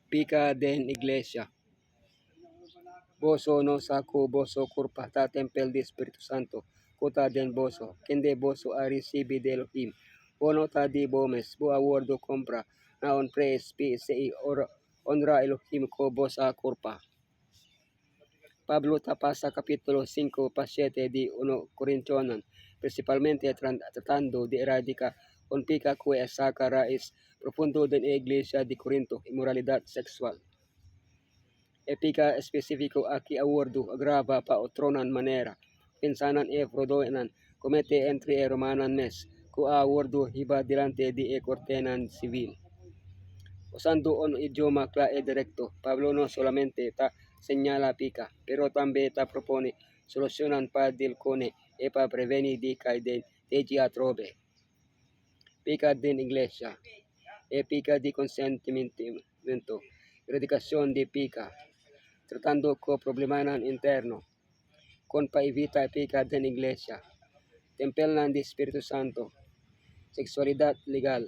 Pica den Iglesia. Boso no saco boso curpa ta tempel di Espiritu Santo. Kuta den boso. Kende boso a recibi de Elohim. Bono ta di bomes. Bo awardo compra. Na on praise PSI or honra Elohim ko bosa curpa. Pablo tapasa capítulo 5 pa 7 di 1 Corintianan. Principalmente tratando de erradica on pica que saca rais profundo den iglesia di Corinto, inmoralidad sexual. Epika específico aquí awardo agrava pa otronan manera. Pensanan e frodoenan comete entre romanan mes, ku awardo hiba delante di cortenan civil. Usando on idioma clae directo, Pablo no solamente ta señala pica, pero también ta propone solucionan pa del cone e pa preveni di caiden de atrobe. Pica din iglesia, e pica di consentimento, eradicación de pica, tratando co problemanan interno, con pa evita pica din iglesia, tempelnan di Espiritu Santo, sexualidad legal,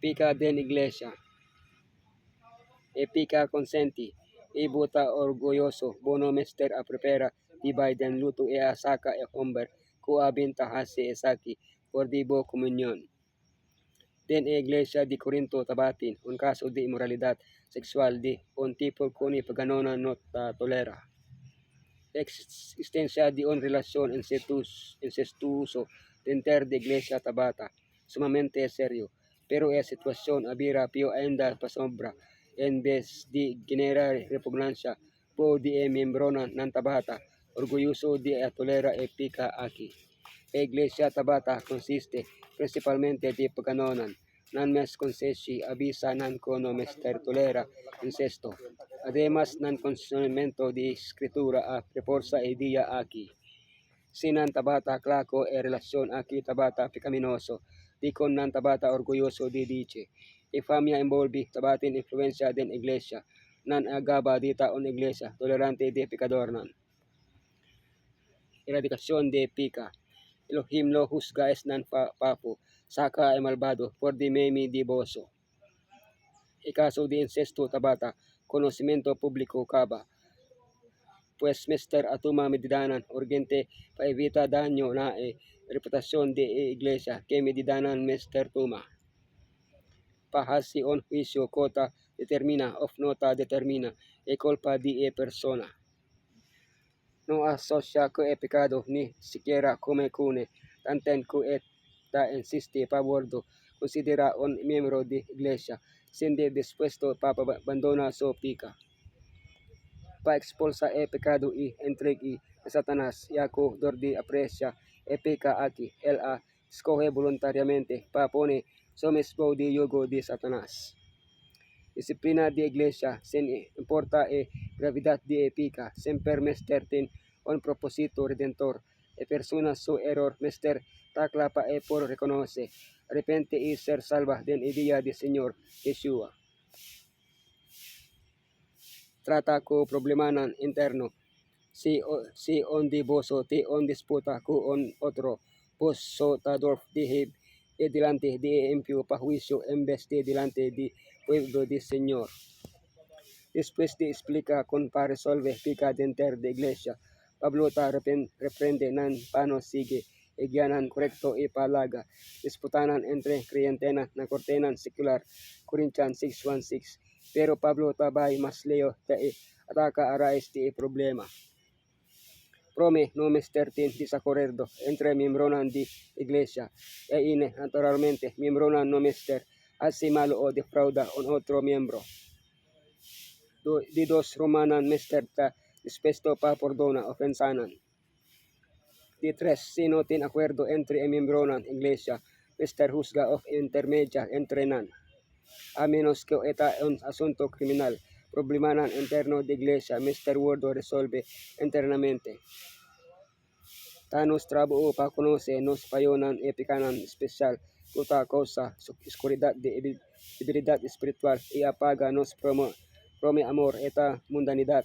pica din iglesia, e pica consenti, ibuta orgulloso, bono mester a prepara, tibay den luto e asaka e homber, kuabinta hasi esaki, cordibo comunion. Den iglesia di Corinto tabatin, un caso di immoralidad sexual di un tipo kuni paganona not tolera. Existencia di un relasyon incestuoso denter de iglesia tabata, sumamente serio, pero e sitwasyon abira pio ainda pasombra, en vez di generar repugnancia po di membro ng tabata, orgulloso di tolera e pica aki. Iglesia tabata consiste principalmente di paganonan, non mes concesi avisa non cono mester tolera incesto. Además non conocimiento di escritura a reforza e dia aki. Sinan tabata claco e relasyon aki tabata pecaminoso, di con nan tabata orgulloso di dice. E famia involvi tabatin influencia den iglesia, nan agaba dita on iglesia, tolerante de pecador nan. Eradicación de pica. Elohim lo juzga es nan papo, saka e malvado, por di memi di boso. E caso di incesto tabata, conocimiento público kaba, pues mister atuma medidanan urgente pa evita daño na reputación de iglesia que medidanan mister tuma. Pahasi on juicio kota determina of nota determina e culpa di persona. No asocia ko e pecado ni siquiera come cune, tanten ko ta insiste pabordo, considera un miembro de iglesia, sinde dispuesto pa abandona so pica. Pa expulsa e pecado y entregi a Satanás, yako dordi aprecia e peca aquí, él escoge voluntariamente pa pone somismo di yugo de Satanás. Disciplina de iglesia, sin importa e gravidad de pica, semper mester tin un propósito redentor, e persona su error mester takla pa e por reconoce, arrepente y ser salva den idea de Señor Yeshua. Trata ko problemanan interno, si on di boso ti on disputa ko on otro, boso tador dihib, e delante de impio pa juicio en vez de delante de pueblo de Señor. Después de explica con pa resolve pica denter de iglesia, Pablo ta reprende nan pano sigue e guianan correcto e palaga, disputanan entre creyentena na cortenan secular, Corinthians 6:16. Pero Pablo tabay mas leo ta ataka arais di problema. Prome no mester tin desacordo entre miembronan di iglesia e ine naturalmente miembronan no mester hace malo o defrauda un otro miembro. Di dos romanan mester ta dispuesto pa perdona ofensanan. Di tres sino tin acuerdo entre miembronan iglesia mester juzga of intermedia entre nan. A menos que eta un asunto criminal, problemanan interno de iglesia, Mr. Wordo resolve internamente. Tanos trabuo pa conoce nos payonan epikanan especial, kuta causa, oscuridad de debilidad espiritual, y apaga nos prome amor, eta mundanidad,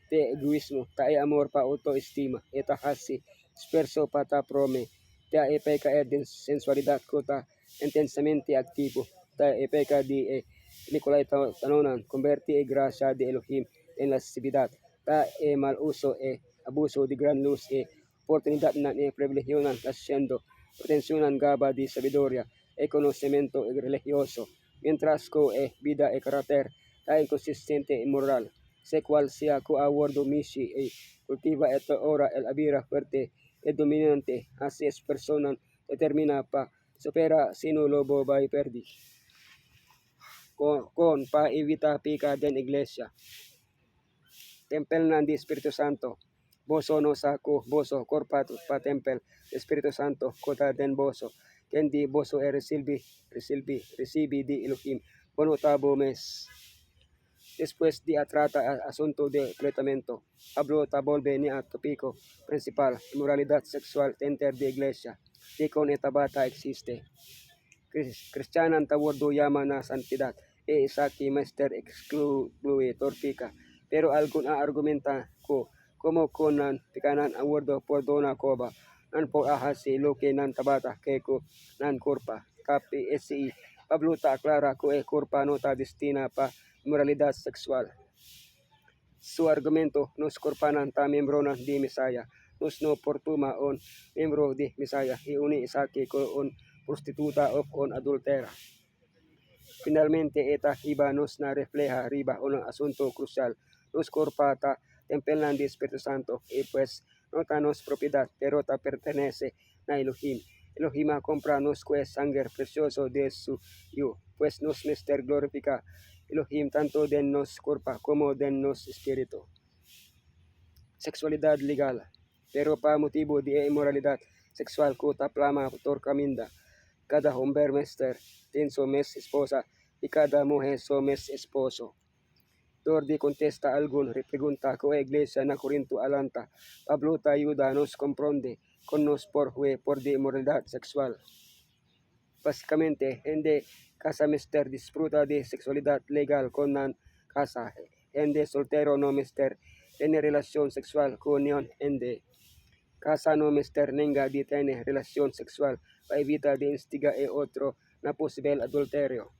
te egoísmo, ta e amor pa autoestima, eta hasi, disperso pa ta prome, te epeca de sensualidad, kuta intensamente activo, ta epeca di Nicolay Tanunan, converti e gracia de Elohim en la cividad, ta e mal uso e abuso de gran luz e oportunidad nan e privilegionan haciendo pretensionan gaba di sabiduría e conocimiento religioso, mientras co e vida e carácter ta inconsistente e moral, se cual sea co aguardo misi e cultiva et ora el abira fuerte e dominante, así es persona determina pa supera sino lobo by perdi. Con pa evita pica den iglesia. Tempel nan di Espiritu Santo. Boso no saco, boso corpa pa tempel, Espiritu Santo, kota den boso. Kendi boso e recibi di Elohim. Bono tabo mes. Después di atrata asunto de completamento. Hablo tabolbe ni a topico principal, inmoralidad sexual enter de iglesia. Di con etabata existe. Cristianan tawardo yaman na santidad e isaki master exclui torpica. Pero algun a argumenta ko como konan pikanan awardo por dona koba nan po ahasi loke nan tabata keko nan kurpa kapi esi Pablo ta aclara ko e kurpa nota destina pa moralidad sexual. Su argumento nos kurpanan ta membro nan di Misaya nos no portuma on membro di Misaya e uni isaki ko on prostituta of on adultera. Finalmente eta iba nos na refleja riba un asunto crucial. Nos corpata tempel nan di Espiritu Santo y pues no tanos propiedad pero ta pertenece na Elohim. Elohim compra nos que sangre precioso de su yo, pues nos mister glorifica Elohim tanto den nos corpa como den nos espíritu. Sexualidad legal, pero pa motivo de inmoralidad sexual ko taplama por caminda. Cada hombre mister ten su mes esposa y cada mujer su mes esposo. Tordi contesta algún pregunta ko iglesia na Corinto alanta. Pablo ta ayuda nos comprende con nos por de inmoralidad sexual. Básicamente, hindi casa mister disfruta de sexualidad legal con nan casa. Hindi soltero no mister tiene relación sexual con yon hindi. Casa no mister nenga di tiene relación sexual pa evita de instiga e otro na posible adulterio.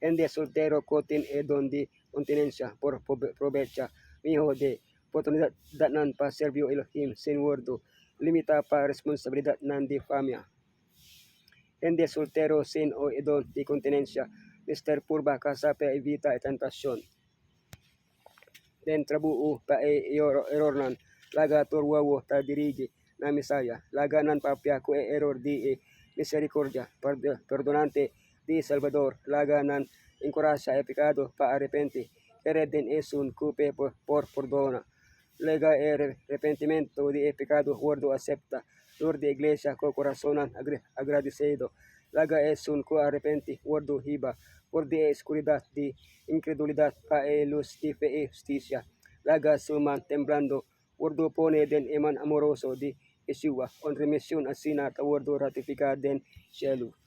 Hindi soltero cotin e don di continencia por provecha miho de oportunidad nan pa servio Elohim sin wordo limita pa responsabilidad nan di familia. Hindi soltero sin o idon di continencia mister purba casa pa evita e tentasyon. Den trabuo pa e error nan laga torwawo ta dirigi na misaya laga nan papia ko e error di e misericordia perdonante di Salvador laga nan encoraja e pecado pa arrepenti ere den esun kupe por perdona lega e arrepentimiento di e pecado wordo acepta lor de iglesia ko corazonan agradecido laga esun ko arrepenti wordo hiba por de oscuridad di incredulidad pa e luz di fe e justicia laga suman temblando wordo pone den eman amoroso di Yeshua on remission asina ta wordo ratifica den cielo.